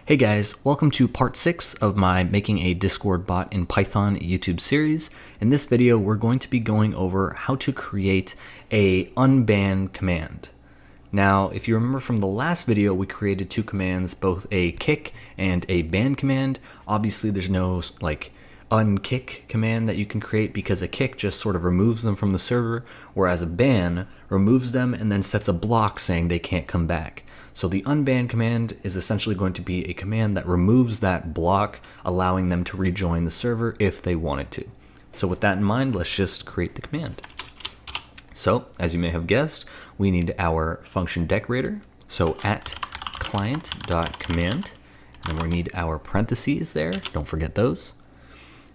Hey guys, welcome to part 6 of my Making a Discord Bot in Python YouTube series. In this video, we're going to be going over how to create a unban command. Now, if you remember from the last video, we created two commands, both a kick and a ban command. Obviously, there's no unkick command that you can create because a kick just sort of removes them from the server, whereas a ban removes them and then sets a block saying they can't come back. So the unban command is essentially going to be a command that removes that block, allowing them to rejoin the server if they wanted to. So with that in mind, let's just create the command. So as you may have guessed, we need our function decorator. So at client.command, and we need our parentheses there. Don't forget those.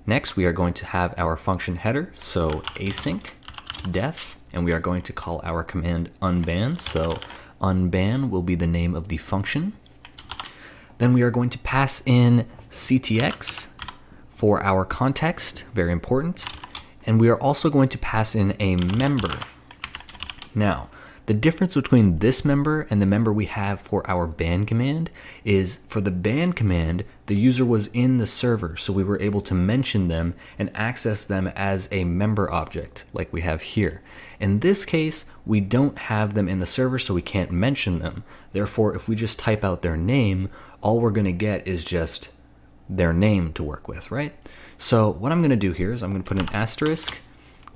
Next, we are going to have our function header. So async def, and we are going to call our command unban. So unban will be the name of the function. Then we are going to pass in ctx for our context, very important. And we are also going to pass in a member. Now, the difference between this member and the member we have for our ban command is for the ban command, the user was in the server, so we were able to mention them and access them as a member object like we have here. In this case, we don't have them in the server, so we can't mention them. Therefore, if we just type out their name, all we're going to get is just their name to work with, right? So what I'm going to do here is I'm going to put an asterisk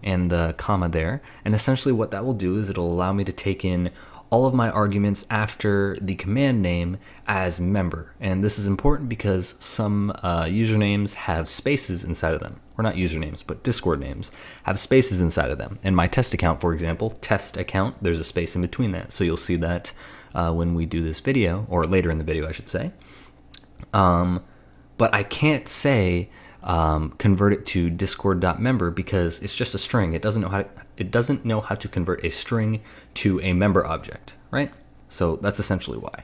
and the comma there, and essentially what that will do is it'll allow me to take in all of my arguments after the command name as member. And this is important because some usernames have spaces inside of them, or not usernames, but Discord names have spaces inside of them. And my test account, for example, test account, there's a space in between that. So you'll see that when we do this video, or later in the video, I should say. But I can't say convert it to discord.member because it's just a string. It doesn't know how to convert a string to a member object, right? So that's essentially why.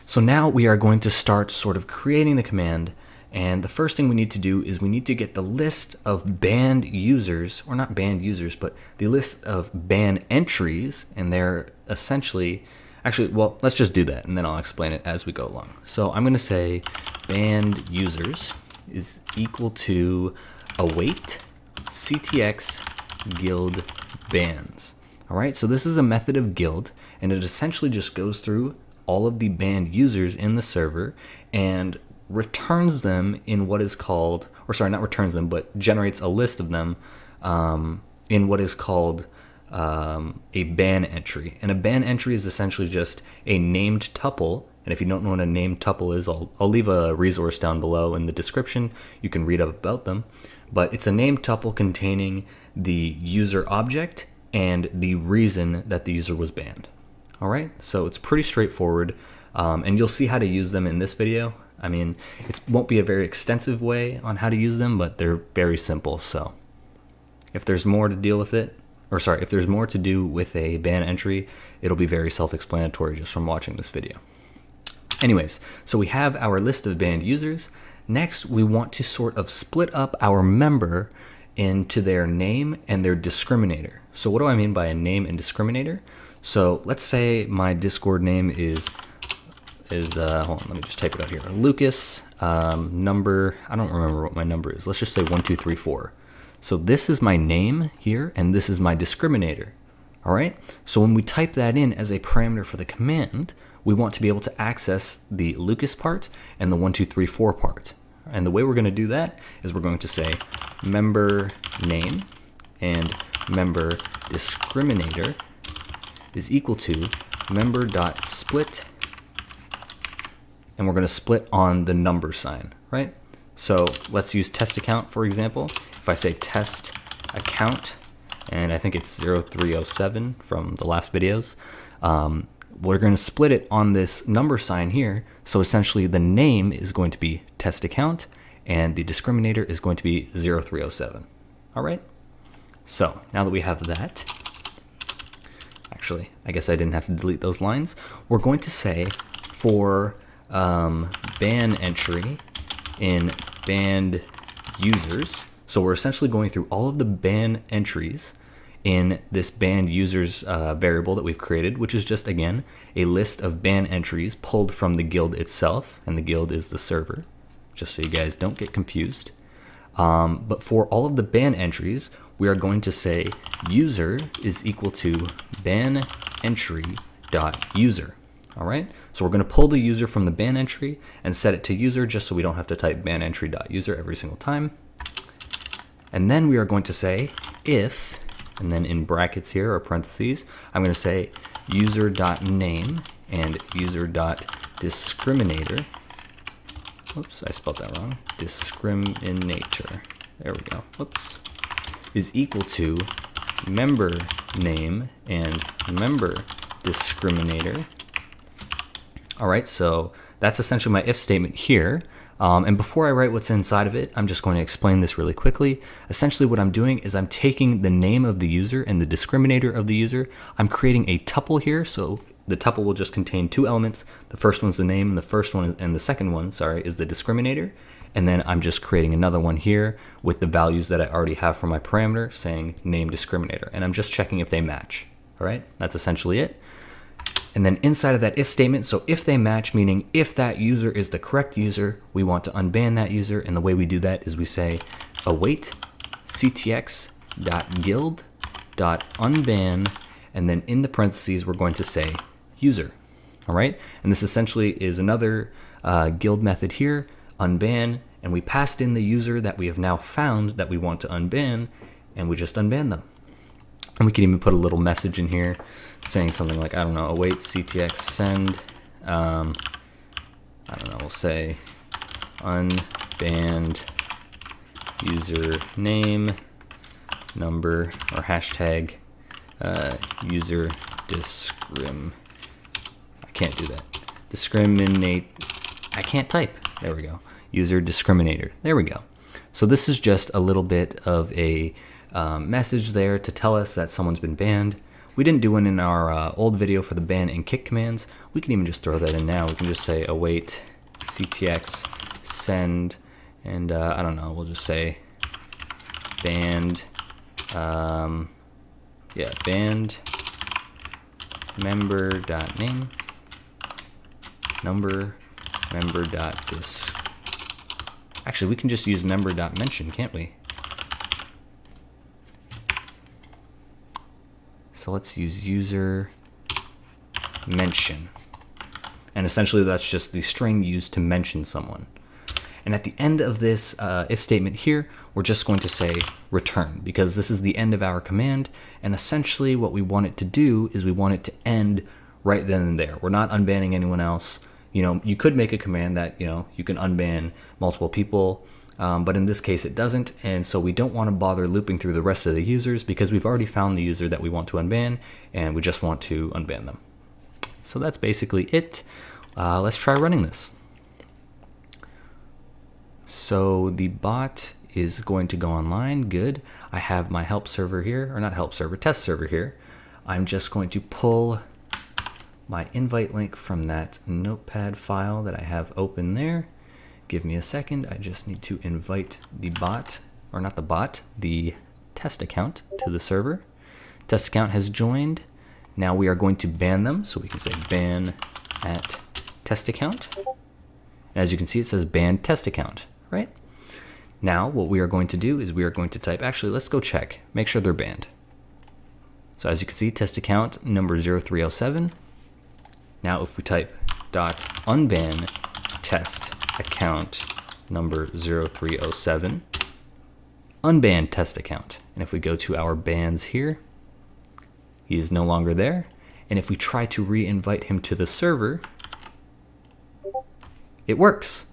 So now we are going to start sort of creating the command, and the first thing we need to do is we need to get the list of banned users, or not banned users, but the list of ban entries, and they're essentially, actually, well, let's just do that and then I'll explain it as we go along. So I'm going to say banned users is equal to await ctx guild bans. All right, so this is a method of guild, and it essentially just goes through all of the banned users in the server and returns them in what is called, or sorry, not returns them, but generates a list of them in what is called a ban entry. And a ban entry is essentially just a named tuple. And if you don't know what a named tuple is, I'll leave a resource down below in the description. You can read up about them. But it's a named tuple containing the user object and the reason that the user was banned. All right, so it's pretty straightforward. And you'll see how to use them in this video. I mean, it won't be a very extensive way on how to use them, but they're very simple. So if there's more to deal with it, or sorry, if there's more to do with a ban entry, it'll be very self-explanatory just from watching this video. Anyways, so we have our list of banned users. Next, we want to sort of split up our member into their name and their discriminator. So what do I mean by a name and discriminator? So let's say my Discord name is hold on, let me just type it out here. Lucas, number, I don't remember what my number is. Let's just say 1234. So this is my name here, and this is my discriminator. All right, so when we type that in as a parameter for the command, we want to be able to access the Lucas part and the 1234 part. And the way we're going to do that is we're going to say member name and member discriminator is equal to member.split, and we're going to split on the number sign, right? So let's use test account, for example. If I say test account, and I think it's 0307 from the last videos, we're going to split it on this number sign here. So essentially the name is going to be test account and the discriminator is going to be 0307. All right. So now that we have that, actually, I guess I didn't have to delete those lines. We're going to say for ban entry in banned users. So we're essentially going through all of the ban entries in this banned users variable that we've created, which is just, again, a list of ban entries pulled from the guild itself, and the guild is the server, just so you guys don't get confused. But for all of the ban entries, we are going to say user is equal to ban entry dot user. All right, so we're going to pull the user from the ban entry and set it to user, just so we don't have to type ban entry dot user every single time. And then we are going to say if, and then in brackets here or parentheses, I'm going to say user.name and user.discriminator. Oops, I spelled that wrong. Discriminator. There we go. Whoops. Is equal to member name and member discriminator. All right, so that's essentially my if statement here. And before I write what's inside of it, I'm just going to explain this really quickly. Essentially what I'm doing is I'm taking the name of the user and the discriminator of the user. I'm creating a tuple here, so the tuple will just contain two elements. The first one's the name, and the second one, sorry, is the discriminator. And then I'm just creating another one here with the values that I already have for my parameter saying name discriminator. And I'm just checking if they match. All right, that's essentially it. And then inside of that if statement, so if they match, meaning if that user is the correct user, we want to unban that user. And the way we do that is we say await ctx.guild.unban, and then in the parentheses, we're going to say user. All right. And this essentially is another guild method here, unban, and we passed in the user that we have now found that we want to unban, and we just unban them. And we can even put a little message in here saying something like, I don't know, await ctx send, I don't know, we'll say unbanned user name, number, or hashtag user discrim. I can't do that. Discriminate. I can't type. There we go. User discriminator. There we go. So this is just a little bit of a message there to tell us that someone's been banned. We didn't do one in our old video for the ban and kick commands. We can even just throw that in now. We can just say await ctx send, and I don't know, we'll just say banned, banned member.name, number, member.dis. Actually, we can just use member.mention, can't we? So let's use user mention. And essentially that's just the string used to mention someone. And at the end of this if statement here, we're just going to say return, because this is the end of our command. And essentially what we want it to do is we want it to end right then and there. We're not unbanning anyone else. You know, you could make a command that, you know, you can unban multiple people, but in this case it doesn't, and so we don't want to bother looping through the rest of the users because we've already found the user that we want to unban, and we just want to unban them. So that's basically it. Let's try running this. So the bot is going to go online. Good. I have my help server here, or not help server, test server here. I'm just going to pull my invite link from that notepad file that I have open there. Give me a second. I just need to invite the bot, or not the bot, the test account to the server. Test account has joined. Now we are going to ban them. So we can say ban at test account. And as you can see, it says ban test account, right? Now what we are going to do is we are going to type, actually, let's go check, make sure they're banned. So as you can see, test account number 0307. Now if we type .unban test account number 0307, unban test account. And if we go to our bans here, he is no longer there. And if we try to re-invite him to the server, it works.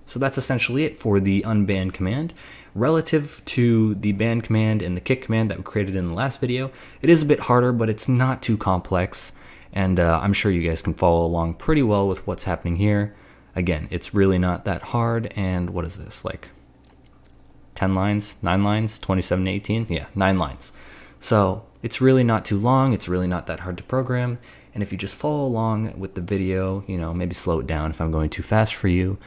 So that's essentially it for the unban command. Relative to the ban command and the kick command that we created in the last video, it is a bit harder, but it's not too complex. And I'm sure you guys can follow along pretty well with what's happening here. Again, it's really not that hard. And what is this, like 10 lines, 9 lines, 27 to 18? Yeah, 9 lines. So it's really not too long. It's really not that hard to program. And if you just follow along with the video, you know, maybe slow it down if I'm going too fast for you,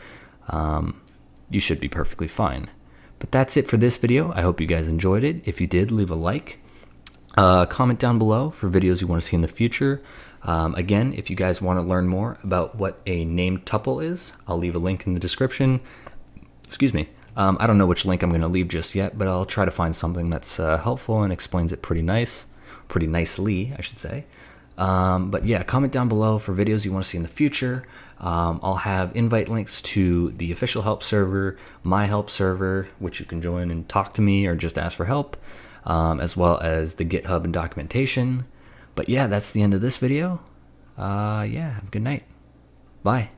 you should be perfectly fine. But that's it for this video. I hope you guys enjoyed it. If you did, leave a like. Comment down below for videos you want to see in the future. Again, if you guys want to learn more about what a named tuple is, I'll leave a link in the description. Excuse me. I don't know which link I'm going to leave just yet, but I'll try to find something that's helpful and explains it pretty nicely, I should say. But yeah, comment down below for videos you want to see in the future. I'll have invite links to the official help server, my help server, which you can join and talk to me or just ask for help, as well as the GitHub and documentation. But yeah, that's the end of this video. Yeah, have a good night. Bye.